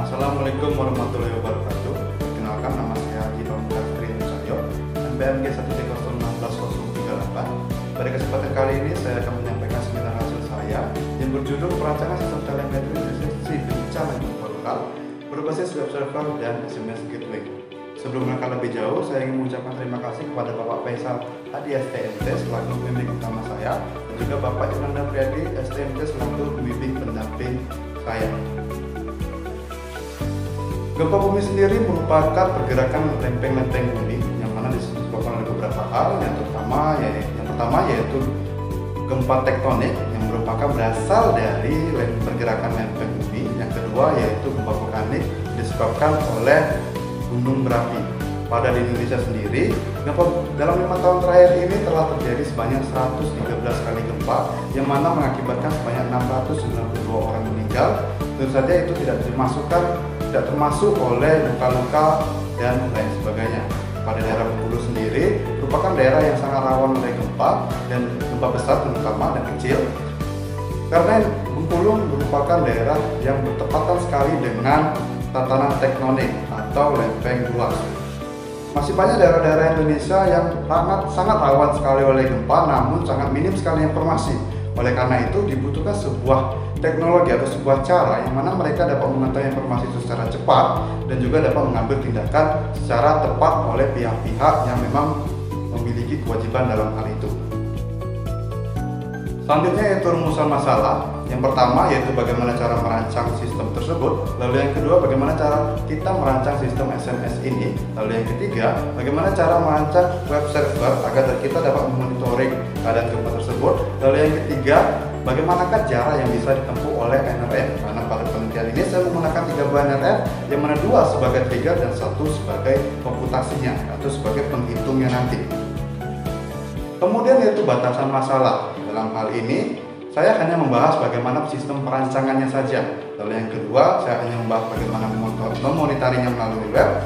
Assalamualaikum warahmatullahi wabarakatuh. Perkenalkan, nama saya Haji Pamungkas Trinusayo, NPMG 1301638. Pada kesempatan kali ini saya akan menyampaikan seminar hasil saya yang berjudul Perancangan Sistem Telemetri Deteksi Bencana Gempa Lokal berbasis web server dan SMS Gateway. Sebelum melangkah lebih jauh, saya ingin mengucapkan terima kasih kepada Bapak Faisal Hadi STMT selaku pembimbing utama saya dan juga Bapak Irnanda Priadi STMT selaku pembimbing pendamping saya. Gempa bumi sendiri merupakan pergerakan lempeng-lempeng bumi yang mana disebabkan oleh beberapa hal. Yang pertama yaitu gempa tektonik yang merupakan berasal dari pergerakan lempeng bumi. Yang kedua yaitu gempa vulkanik disebabkan oleh gunung berapi. Pada di Indonesia sendiri, gempa dalam 5 tahun terakhir ini telah terjadi sebanyak 113 kali gempa yang mana mengakibatkan sebanyak 692 orang meninggal. Tentu saja itu tidak termasuk oleh luka-luka dan lain sebagainya. Pada daerah Bengkulu sendiri merupakan daerah yang sangat rawan oleh gempa dan gempa besar terutama dan kecil. Karena Bengkulu merupakan daerah yang bertepatan sekali dengan tatanan tektonik atau lempeng luas. Masih banyak daerah-daerah Indonesia yang sangat rawan sekali oleh gempa, namun sangat minim sekali informasi. Oleh karena itu dibutuhkan sebuah teknologi atau sebuah cara yang mana mereka dapat mengetahui informasi secara cepat dan juga dapat mengambil tindakan secara tepat oleh pihak-pihak yang memang memiliki kewajiban dalam hal itu. Selanjutnya yaitu rumusan masalah. Yang pertama yaitu bagaimana cara merancang sistem tersebut. Lalu yang kedua bagaimana cara kita merancang sistem SMS ini. Lalu yang ketiga bagaimana cara merancang web server agar kita dapat memonitoring keadaan gempa tersebut. Lalu yang ketiga bagaimanakah cara yang bisa ditempuh oleh NRF. Karena pada penelitian ini saya menggunakan 3 buah NRF yang mana 2 sebagai trigger dan 1 sebagai komputasinya atau sebagai penghitungnya nanti. Kemudian yaitu batasan masalah. Dalam hal ini saya hanya membahas bagaimana sistem perancangannya saja. Lalu yang kedua, saya hanya membahas bagaimana memonitorinya melalui web.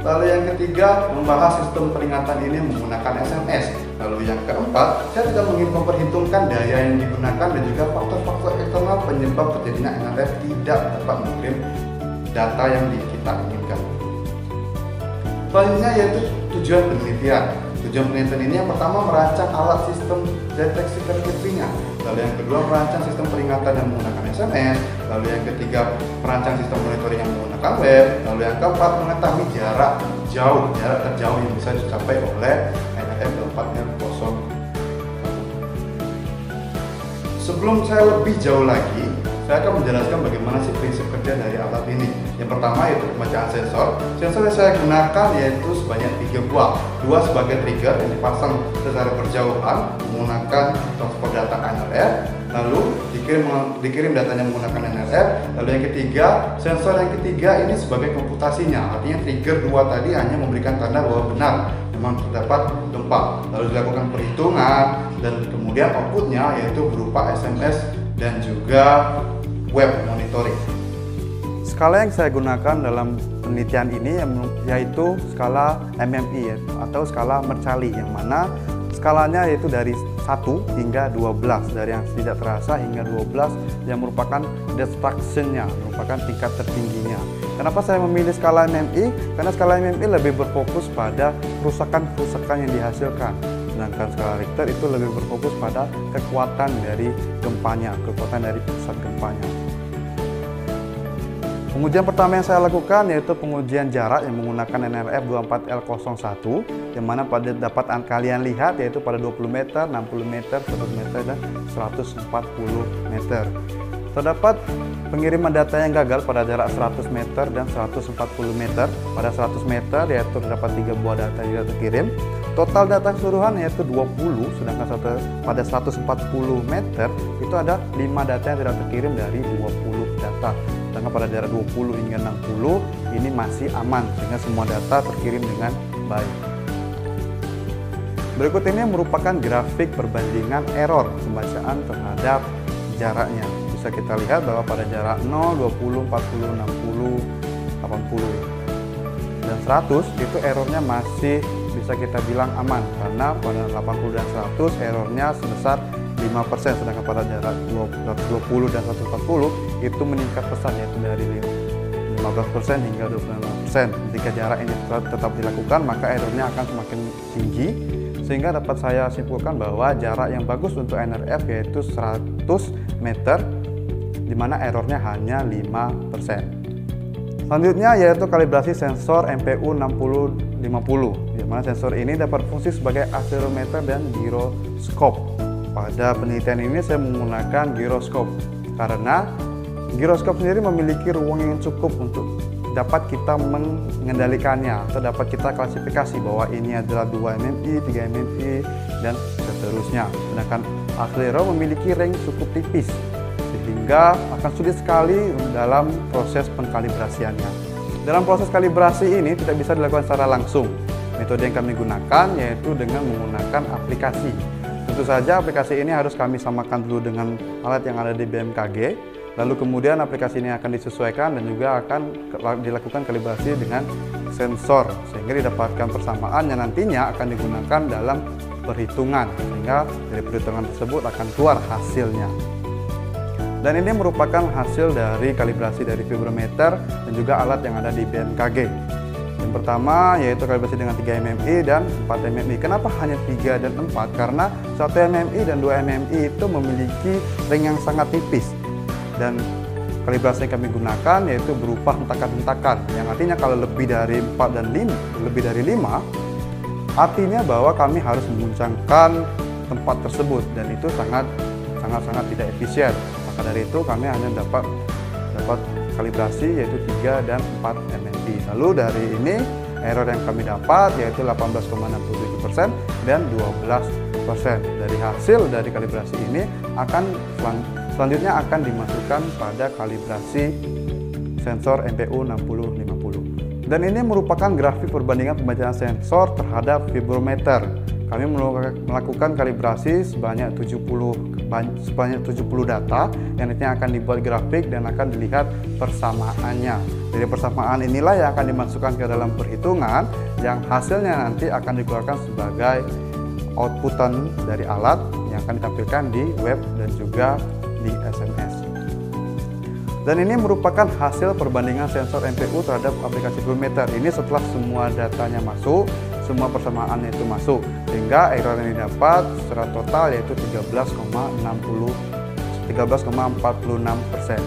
Lalu yang ketiga, membahas sistem peringatan ini menggunakan SMS. Lalu yang keempat, saya tidak memperhitungkan daya yang digunakan dan juga faktor-faktor eksternal penyebab terjadinya NRF tidak dapat mengirim data yang kita inginkan. Selanjutnya yaitu tujuan penelitian. Tujuan penelitian ini yang pertama merancang alat sistem deteksi telemetrinya. Lalu yang kedua merancang sistem peringatan yang menggunakan SMS. Lalu yang ketiga merancang sistem monitoring yang menggunakan web. Lalu yang keempat mengetahui jarak terjauh yang bisa dicapai oleh NRF 4L01. Sebelum saya lebih jauh lagi, saya akan menjelaskan bagaimana sih prinsip kerja dari alat ini. Yang pertama yaitu pembacaan sensor. Sensor yang saya gunakan yaitu sebanyak 3 buah. 2 sebagai trigger yang dipasang secara berjauhan menggunakan transport data NRF. Lalu dikirim datanya menggunakan NRF. Lalu yang ketiga, sensor yang ketiga ini sebagai komputasinya. Artinya trigger 2 tadi hanya memberikan tanda bahwa benar memang terdapat gempa. Lalu dilakukan perhitungan dan kemudian outputnya yaitu berupa SMS dan juga web monitoring. Skala yang saya gunakan dalam penelitian ini yaitu skala MMI atau skala Mercalli, yang mana skalanya yaitu dari 1 hingga 12, dari yang tidak terasa hingga 12 yang merupakan destruction-nya, merupakan tingkat tertingginya. Kenapa saya memilih skala MMI? Karena skala MMI lebih berfokus pada kerusakan-kerusakan yang dihasilkan. Sedangkan skala Richter itu lebih berfokus pada kekuatan dari gempanya, kekuatan dari pusat gempanya. Pengujian pertama yang saya lakukan yaitu pengujian jarak yang menggunakan NRF 24L01, yang mana dapat kalian lihat yaitu pada 20 meter, 60 meter, 100 meter, dan 140 meter. Terdapat pengiriman data yang gagal pada jarak 100 meter dan 140 meter. Pada 100 meter yaitu terdapat 3 buah data yang terkirim. Total data keseluruhan yaitu 20, sedangkan pada 140 meter itu ada 5 data yang tidak terkirim dari 20 data. Sedangkan pada jarak 20 hingga 60 ini masih aman, sehingga semua data terkirim dengan baik. Berikut ini merupakan grafik perbandingan error pembacaan terhadap jaraknya. Bisa kita lihat bahwa pada jarak 0, 20, 40, 60, 80, dan 100 itu errornya masih bisa kita bilang aman, karena pada 80 dan 100 errornya sebesar 5%, sedangkan pada jarak 120 dan 140 itu meningkat pesat, yaitu dari 15% hingga 25%. Jika jarak ini tetap dilakukan, maka errornya akan semakin tinggi, sehingga dapat saya simpulkan bahwa jarak yang bagus untuk NRF yaitu 100 meter, di mana errornya hanya 5%. Selanjutnya yaitu kalibrasi sensor MPU 6050, di mana sensor ini dapat berfungsi sebagai akselerometer dan giroskop. Pada penelitian ini saya menggunakan giroskop karena giroskop sendiri memiliki ruang yang cukup untuk dapat kita mengendalikannya atau dapat kita klasifikasi bahwa ini adalah 2 mmi, 3 mmi, dan seterusnya. Sedangkan akselero memiliki range cukup tipis, sehingga akan sulit sekali dalam proses pengkalibrasiannya. Dalam proses kalibrasi ini tidak bisa dilakukan secara langsung. Metode yang kami gunakan yaitu dengan menggunakan aplikasi. Tentu saja aplikasi ini harus kami samakan dulu dengan alat yang ada di BMKG, lalu kemudian aplikasi ini akan disesuaikan dan juga akan dilakukan kalibrasi dengan sensor, sehingga didapatkan persamaan yang nantinya akan digunakan dalam perhitungan, sehingga dari perhitungan tersebut akan keluar hasilnya. Dan ini merupakan hasil dari kalibrasi dari vibrometer dan juga alat yang ada di BMKG. Yang pertama yaitu kalibrasi dengan 3 mmi dan 4 mmi. Kenapa hanya 3 dan 4? Karena 1 mmi dan 2 mmi itu memiliki range yang sangat tipis. Dan kalibrasi yang kami gunakan yaitu berupa hentakan-hentakan, yang artinya kalau lebih dari 4 dan 5, lebih dari 5, artinya bahwa kami harus menguncangkan tempat tersebut, dan itu sangat tidak efisien. Maka dari itu kami hanya dapat kalibrasi yaitu 3 dan 4 mmi. Lalu dari ini error yang kami dapat yaitu 18,67% dan 12%. Dari hasil dari kalibrasi ini selanjutnya akan dimasukkan pada kalibrasi sensor MPU 6050. Dan ini merupakan grafik perbandingan pembacaan sensor terhadap vibrometer. Kami melakukan kalibrasi sebanyak 70 data yang nantinya akan dibuat grafik dan akan dilihat persamaannya. Dari persamaan inilah yang akan dimasukkan ke dalam perhitungan, yang hasilnya nanti akan dikeluarkan sebagai outputan dari alat yang akan ditampilkan di web dan juga di SMS. Dan ini merupakan hasil perbandingan sensor MPU terhadap aplikasi vibrometer. Ini setelah semua datanya masuk, semua persamaannya itu masuk, sehingga error yang didapat secara total yaitu 13,46%.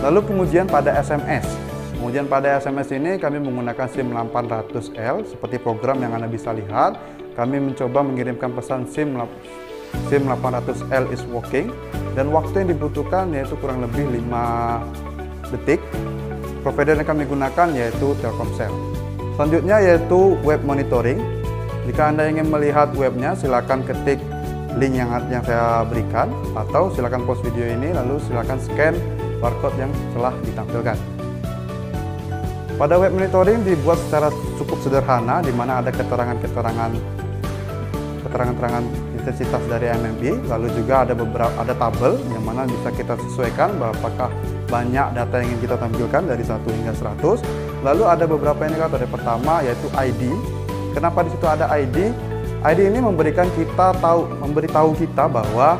Lalu pengujian pada SMS. Pengujian pada SMS ini kami menggunakan SIM 800L seperti program yang Anda bisa lihat. Kami mencoba mengirimkan pesan SIM 800L is working, dan waktu yang dibutuhkan yaitu kurang lebih 5 detik. Provider yang kami gunakan yaitu Telkomsel. Selanjutnya yaitu web monitoring. Jika Anda ingin melihat webnya, silakan ketik link yang saya berikan, atau silakan pause video ini lalu silakan scan barcode yang telah ditampilkan. Pada web monitoring dibuat secara cukup sederhana, di mana ada keterangan intensitas dari MMI, lalu juga ada tabel yang mana bisa kita sesuaikan apakah banyak data yang ingin kita tampilkan dari 1 hingga 100. Lalu ada beberapa indikator. Yang pertama yaitu ID. Kenapa di situ ada ID? ID ini memberitahu kita bahwa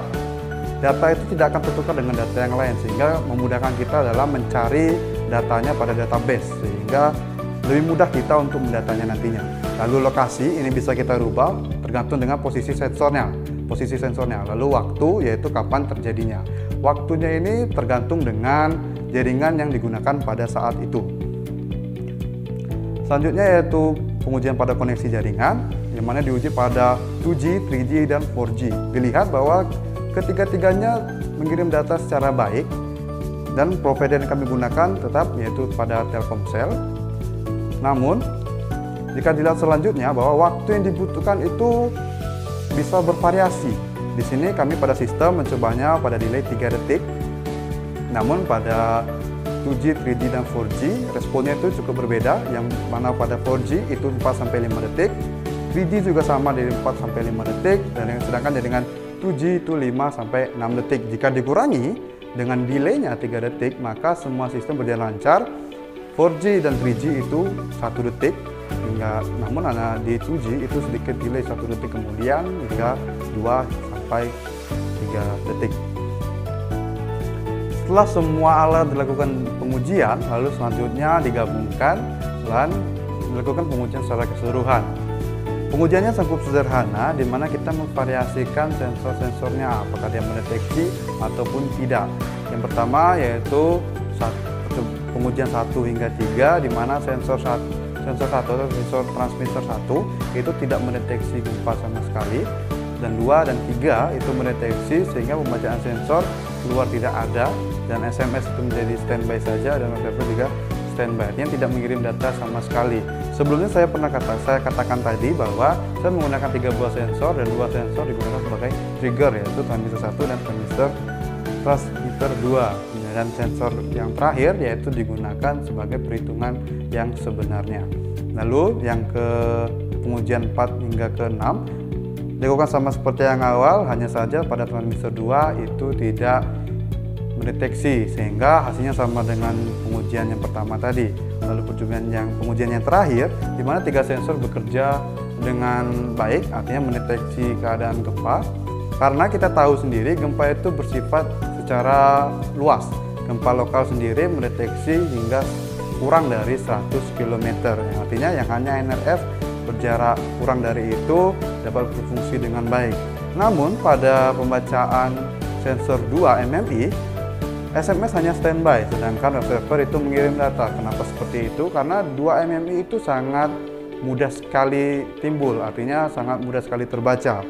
data itu tidak akan tertukar dengan data yang lain, sehingga memudahkan kita dalam mencari datanya pada database, sehingga lebih mudah kita untuk mendatanya nantinya. Lalu lokasi ini bisa kita rubah tergantung dengan posisi sensornya. Lalu waktu yaitu kapan terjadinya. Waktunya ini tergantung dengan jaringan yang digunakan pada saat itu. Selanjutnya yaitu pengujian pada koneksi jaringan, yang mana diuji pada 2G, 3G, dan 4G. Dilihat bahwa ketiga-tiganya mengirim data secara baik, dan provider yang kami gunakan tetap yaitu pada Telkomsel. Namun, jika dilihat selanjutnya bahwa waktu yang dibutuhkan itu bisa bervariasi. Di sini kami pada sistem mencobanya pada delay 3 detik. Namun pada 2G, 3G, dan 4G responnya itu cukup berbeda, yang mana pada 4G itu 4-5 detik, 3G juga sama dari 4-5 detik, dan yang sedangkan dengan 2G itu 5-6 detik. Jika dikurangi dengan delaynya 3 detik, maka semua sistem berjalan lancar. 4G dan 3G itu 1 detik, namun di 2G itu sedikit delay 1 detik kemudian hingga 2-3 detik. Setelah semua alat dilakukan pengujian, lalu selanjutnya digabungkan dan dilakukan pengujian secara keseluruhan. Pengujiannya cukup sederhana, di mana kita memvariasikan sensor-sensornya apakah dia mendeteksi ataupun tidak. Yang pertama yaitu pengujian 1 hingga 3, di mana sensor 1 atau sensor transmitter 1 itu tidak mendeteksi gempa sama sekali, dan 2 dan 3 itu mendeteksi sehingga pembacaan sensor keluar tidak ada, dan SMS itu menjadi standby saja, dan observer juga standby, artinya tidak mengirim data sama sekali. Sebelumnya saya katakan tadi bahwa saya menggunakan 3 buah sensor, dan 2 sensor digunakan sebagai trigger, yaitu transmitter 1 dan transmitter 2, dan sensor yang terakhir yaitu digunakan sebagai perhitungan yang sebenarnya. Lalu yang ke pengujian 4 hingga ke 6 dilakukan sama seperti yang awal, hanya saja pada transmitter 2 itu tidak mendeteksi, sehingga hasilnya sama dengan pengujian yang pertama tadi. Lalu pengujian yang terakhir, di mana 3 sensor bekerja dengan baik, artinya mendeteksi keadaan gempa. Karena kita tahu sendiri gempa itu bersifat secara luas. Gempa lokal sendiri mendeteksi hingga kurang dari 100 km, yang artinya yang hanya NRF berjarak kurang dari itu dapat berfungsi dengan baik. Namun pada pembacaan sensor 2 MMI, SMS hanya standby, sedangkan observer itu mengirim data. Kenapa seperti itu? Karena 2 MMI itu sangat mudah sekali timbul, artinya sangat mudah sekali terbaca.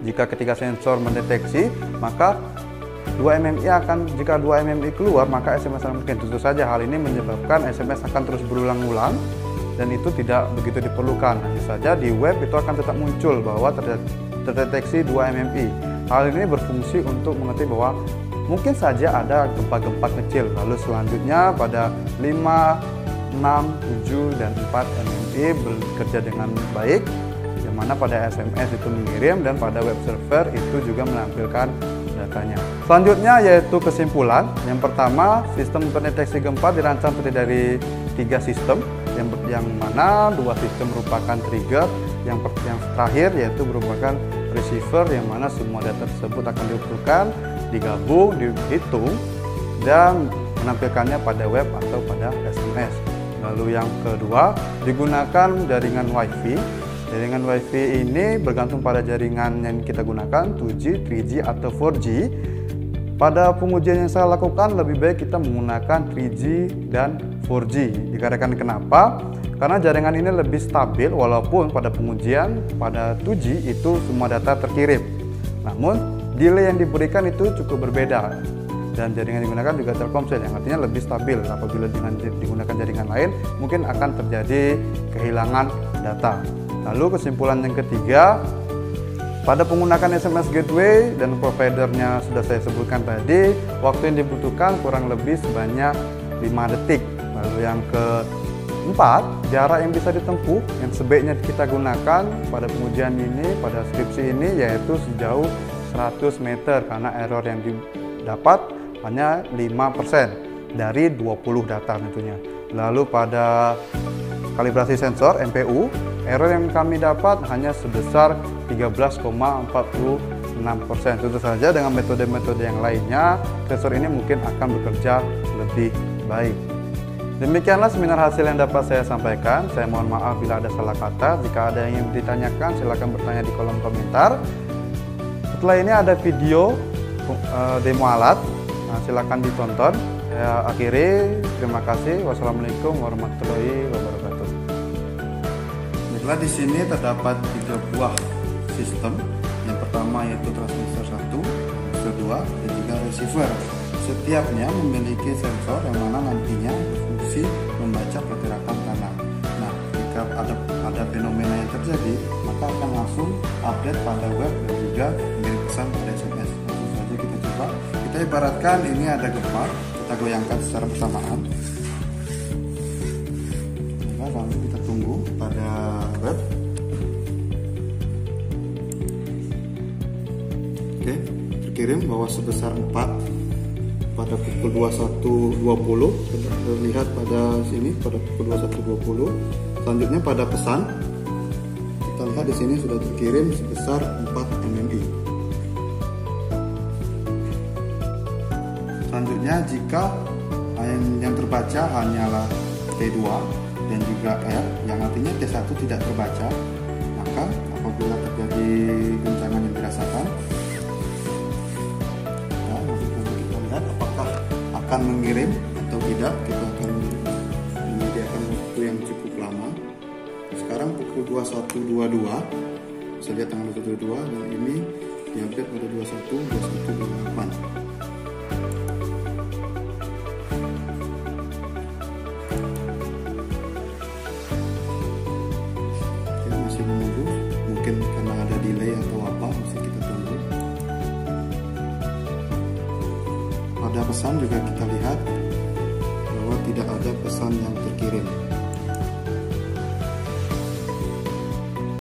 Jika ketika sensor mendeteksi, maka 2 MMI jika 2 MMI keluar, maka SMS akan mungkin. Tentu saja hal ini menyebabkan SMS akan terus berulang-ulang, dan itu tidak begitu diperlukan. Hanya saja di web itu akan tetap muncul bahwa terdeteksi 2 MMI. Hal ini berfungsi untuk mengerti bahwa mungkin saja ada gempa-gempa kecil. Lalu selanjutnya pada 5, 6, 7, dan 4 MMI bekerja dengan baik, yang mana pada SMS itu mengirim, dan pada web server itu juga menampilkan datanya. Selanjutnya yaitu kesimpulan. Yang pertama, sistem pendeteksi gempa dirancang terdiri dari 3 sistem, yang mana 2 sistem merupakan trigger, yang terakhir yaitu merupakan receiver, yang mana semua data tersebut akan diumpulkan, digabung, dihitung, dan menampilkannya pada web atau pada SMS. Lalu yang kedua, digunakan jaringan WiFi. Jaringan WiFi ini bergantung pada jaringan yang kita gunakan, 2G, 3G, atau 4G. Pada pengujian yang saya lakukan, lebih baik kita menggunakan 3G dan 4G. Dikarenakan kenapa? Karena jaringan ini lebih stabil, walaupun pada pengujian pada 2G itu semua data terkirim. Namun, delay yang diberikan itu cukup berbeda. Dan jaringan yang digunakan juga Telkomsel, yang artinya lebih stabil. Apabila digunakan jaringan lain, mungkin akan terjadi kehilangan data. Lalu kesimpulan yang ketiga, pada penggunaan SMS gateway dan providernya sudah saya sebutkan tadi, waktu yang dibutuhkan kurang lebih sebanyak 5 detik. Lalu yang keempat, jarak yang bisa ditempuh yang sebaiknya kita gunakan pada pengujian ini, pada skripsi ini, yaitu sejauh 100 meter, karena error yang didapat hanya 5% dari 20 data tentunya. Lalu pada kalibrasi sensor MPU, error yang kami dapat hanya sebesar 13,46%. Tentu saja dengan metode-metode yang lainnya, sensor ini mungkin akan bekerja lebih baik. Demikianlah seminar hasil yang dapat saya sampaikan. Saya mohon maaf bila ada salah kata. Jika ada yang ingin ditanyakan, silakan bertanya di kolom komentar. Setelah ini ada video demo alat. Nah, silakan ditonton. Saya akhiri. Terima kasih. Wassalamualaikum warahmatullahi wabarakatuh. Baiklah, di sini terdapat 3 buah sistem. Yang pertama yaitu transmitter 1, transmitter 2, dan juga receiver. Setiapnya memiliki sensor yang mana nantinya berfungsi membaca pergerakan tanah. Nah, jika ada fenomena yang terjadi, maka akan langsung update pada web dan juga mengirim pesan pada SMS. Langsung saja kita coba. Kita ibaratkan ini ada gempa, kita goyangkan secara bersamaan. Nah, lalu kita tunggu pada web. Oke, terkirim bahwa sebesar 4 pada pukul 21.20, terlihat pada sini pada pukul 21.20. Selanjutnya pada pesan, kita lihat di sini sudah terkirim sebesar 4 MMI. Selanjutnya jika yang terbaca hanyalah T2 dan juga R, yang artinya T1 tidak terbaca, maka apabila terjadi guncangan yang dirasakan, kita lihat apakah akan mengirim atau tidak. Kita akan menyediakan waktu yang cukup lama. Sekarang pukul 21.22, bisa lihat tanggal 22, dan ini diupdate pada 21.28. Masih menunggu, mungkin karena ada delay atau apa, masih kita tunggu. Pada pesan juga kita lihat bahwa tidak ada pesan yang terkirim.